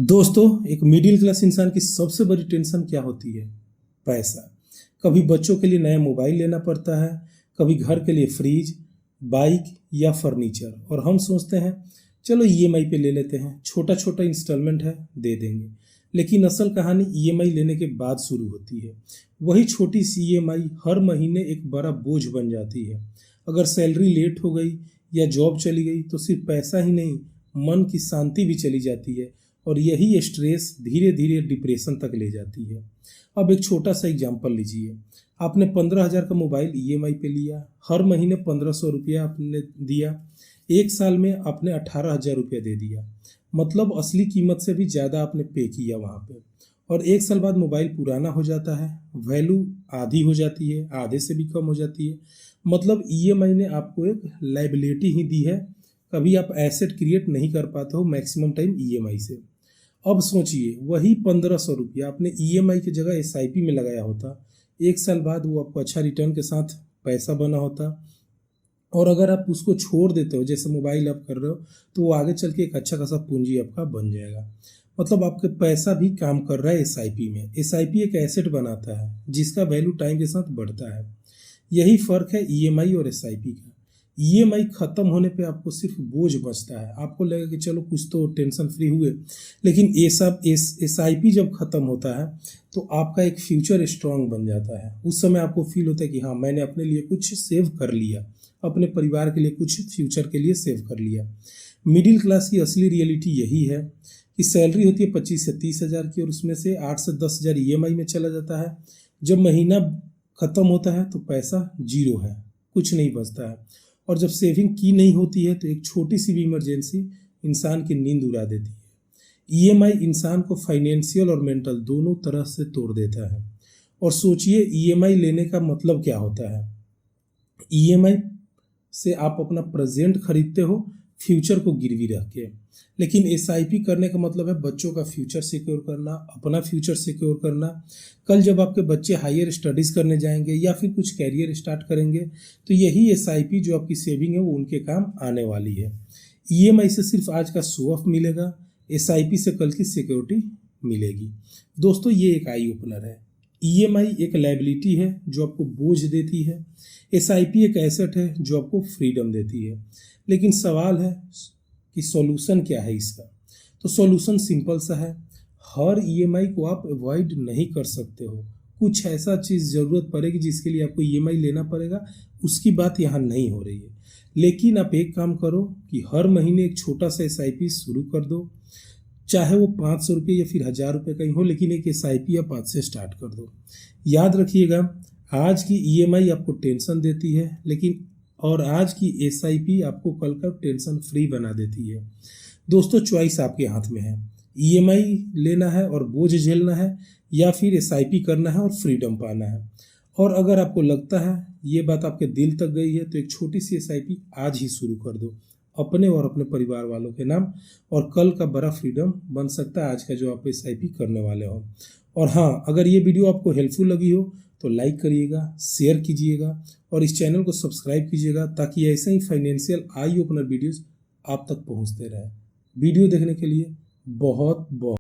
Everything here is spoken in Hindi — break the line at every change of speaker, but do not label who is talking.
दोस्तों, एक मिडिल क्लास इंसान की सबसे बड़ी टेंशन क्या होती है? पैसा। कभी बच्चों के लिए नया मोबाइल लेना पड़ता है, कभी घर के लिए फ्रिज, बाइक या फर्नीचर, और हम सोचते हैं चलो ईएमआई पे ले लेते हैं, छोटा छोटा इंस्टॉलमेंट है, दे देंगे। लेकिन असल कहानी ईएमआई लेने के बाद शुरू होती है। वही छोटी सी ईएमआई हर महीने एक बड़ा बोझ बन जाती है। अगर सैलरी लेट हो गई या जॉब चली गई तो सिर्फ पैसा ही नहीं, मन की शांति भी चली जाती है, और यही स्ट्रेस धीरे धीरे डिप्रेशन तक ले जाती है। अब एक छोटा सा एग्जांपल लीजिए। आपने 15,000 का मोबाइल ईएमआई पे लिया, हर महीने 1,500 रुपया आपने दिया, एक साल में आपने 18,000 रुपया दे दिया। मतलब असली कीमत से भी ज़्यादा आपने पे किया वहाँ पे। और एक साल बाद मोबाइल पुराना हो जाता है, वैल्यू आधी हो जाती है, आधे से भी कम हो जाती है। मतलब ईएमआई ने आपको एक लाइबिलिटी ही दी है। कभी आप एसेट क्रिएट नहीं कर पाते हो मैक्सिमम टाइम ईएमआई से। अब सोचिए, वही 1,500 रुपया आपने ईएमआई की जगह एसआईपी में लगाया होता, एक साल बाद वो आपको अच्छा रिटर्न के साथ पैसा बना होता। और अगर आप उसको छोड़ देते हो, जैसे मोबाइल आप कर रहे हो, तो वो आगे चल के एक अच्छा खासा पूंजी आपका बन जाएगा। मतलब आपके पैसा भी काम कर रहा है एसआईपी में। एसआईपी एक एसेट बनाता है जिसका वैल्यू टाइम के साथ बढ़ता है। यही फर्क है ईएमआई और एसआईपी का। ईएमआई खत्म होने पे आपको सिर्फ बोझ बचता है, आपको लगेगा कि चलो कुछ तो टेंशन फ्री हुए। लेकिन ये सब एसआईपी जब खत्म होता है तो आपका एक फ्यूचर स्ट्रांग बन जाता है। उस समय आपको फील होता है कि हाँ, मैंने अपने लिए कुछ सेव कर लिया, अपने परिवार के लिए कुछ फ्यूचर के लिए सेव कर लिया। मिडिल क्लास की असली रियलिटी यही है कि सैलरी होती है 25 से 30,000 की, और उसमें से 8 से 10,000 ईएमआई में चला जाता है। जब महीना खत्म होता है तो पैसा जीरो है, कुछ नहीं बचता है। और जब सेविंग की नहीं होती है तो एक छोटी सी भी इमरजेंसी इंसान की नींद उड़ा देती है। ईएमआई इंसान को फाइनेंशियल और मेंटल दोनों तरह से तोड़ देता है। और सोचिए, ईएमआई लेने का मतलब क्या होता है? ईएमआई से आप अपना प्रेजेंट खरीदते हो, फ्यूचर को गिरवी रख के। लेकिन एसआईपी करने का मतलब है बच्चों का फ्यूचर सिक्योर करना, अपना फ्यूचर सिक्योर करना। कल जब आपके बच्चे हायर स्टडीज़ करने जाएंगे या फिर कुछ कैरियर स्टार्ट करेंगे तो यही एसआईपी जो आपकी सेविंग है वो उनके काम आने वाली है। ईएमआई से सिर्फ आज का शो ऑफ मिलेगा, एसआईपी से कल की सिक्योरिटी मिलेगी। दोस्तों, ये एक आई ओपनर है। ईएमआई एक लायबिलिटी है जो आपको बोझ देती है, एसआईपी एक एसेट है जो आपको फ्रीडम देती है। लेकिन सवाल है कि सॉल्यूशन क्या है इसका? तो सॉल्यूशन सिंपल सा है। हर ईएमआई को आप अवॉइड नहीं कर सकते हो। कुछ ऐसा चीज़ ज़रूरत पड़ेगी जिसके लिए आपको ईएमआई लेना पड़ेगा, उसकी बात यहाँ नहीं हो रही है। लेकिन आप एक काम करो कि हर महीने एक छोटा सा एसआईपी शुरू कर दो, चाहे वो 500 रुपये या फिर 1,000 रुपये का ही हो, लेकिन एक एसआईपी या 5 से स्टार्ट कर दो। याद रखिएगा, आज की ईएमआई आपको टेंशन देती है, लेकिन और आज की एसआईपी आपको कल का टेंशन फ्री बना देती है। दोस्तों, चॉइस आपके हाथ में है। ईएमआई लेना है और बोझ झेलना है, या फिर एसआईपी करना है और फ्रीडम पाना है। और अगर आपको लगता है ये बात आपके दिल तक गई है तो एक छोटी सी एसआईपी आज ही शुरू कर दो, अपने और अपने परिवार वालों के नाम, और कल का बड़ा फ्रीडम बन सकता है आज का जो आप एसआईपी करने वाले हो। और हाँ, अगर ये वीडियो आपको हेल्पफुल लगी हो तो लाइक करिएगा, शेयर कीजिएगा और इस चैनल को सब्सक्राइब कीजिएगा, ताकि ऐसे ही फाइनेंशियल आई ओपनर वीडियोस आप तक पहुंचते रहे। वीडियो देखने के लिए बहुत बहुत